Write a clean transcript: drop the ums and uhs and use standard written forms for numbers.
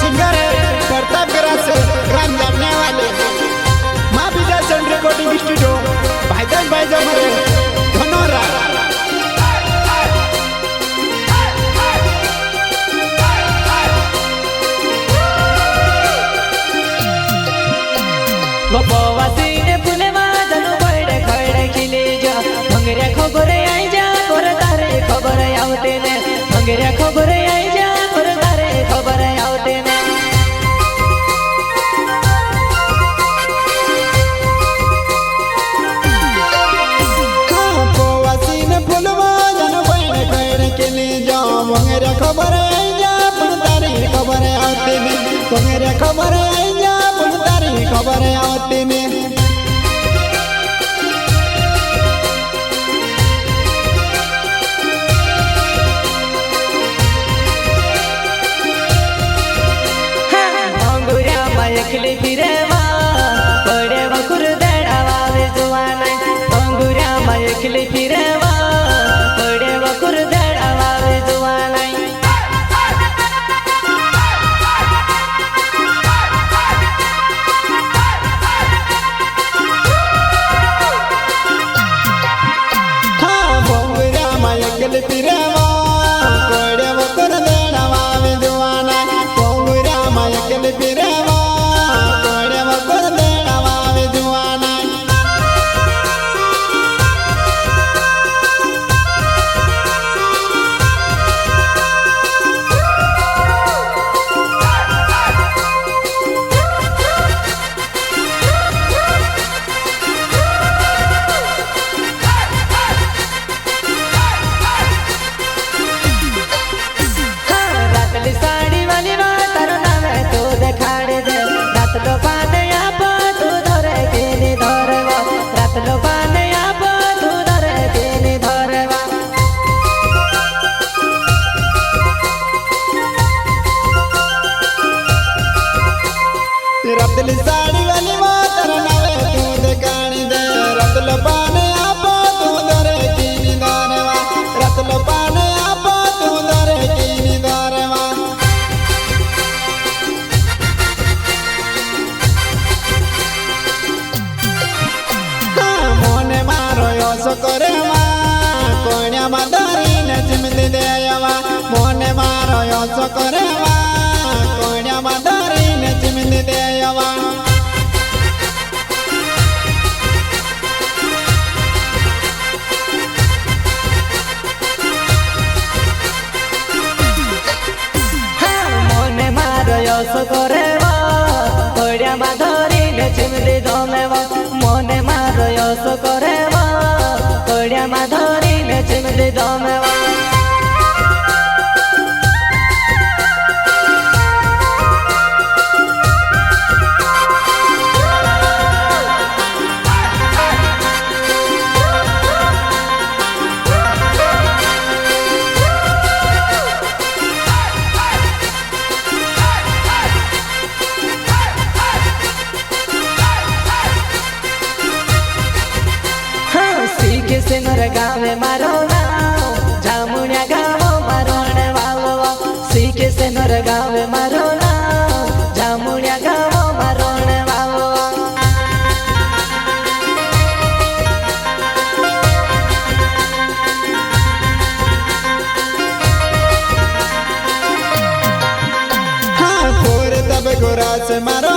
singer है प्रतापगढ़ से राम जानने वाले माँ विजय चंद्र रिकॉर्डिंग स्टूडियो भाईजान भाई जमरे धनोरा गोपवासी ने फुले वादनु बड़े खड़े खिले जा मंगरे खबर आई जा और तारे खबर आवते ने मंगरे खबर आई जा और तारे खबर आवते ने गोपवासी ने फुले वादनु बड़े खड़े खिले जा मंगरे खबर आई जा पण तारे खबर आवते ने मंगरे खबर आई जा पण तारे खबर आवते ने एकली फिरेवा पडे वकुर देडावा जुवाना अंगुऱ्या मा एकली फिरेवा पडे वकुर देडावा जुवाना हाँ बोंगुऱ्या मा एकली फिरेवा पडे वकुर देडावा जुवाना बोंगुऱ्या मा एकली फिरेवा साड़ी वाली बात नाम तो देखाड़े दे रात लो पाने आप तू धरे तेने धरवा रात लो पाने आप तू धरे तेने धरवा रतली साड़ी वाली बात नाम तू देखाड़ी दे रात लो पाने आप तू धरे तेने धरवा रात लो पाने आप तू धरे तेने धरवा मोने मारो योसो करे मा कोण्या मादारी ने चिमदी देयवा मोने मारो योसो करे मा कोण्या मादारी ने चिमदी देयवा मोने मारो योसो करे मा कोण्या मादारी ने चिमदी दोमेवा मोने मारो योसो करे मा कोण्या मादारी ने चिमदी दोमेवा से मोर गावे मारो नाव जामुनिया गावो मारो ने वावो सीखे से मोर गावे मारो नाव जामुनिया गावो मारो ने वावो हाँ फोर तब गोरा से मारो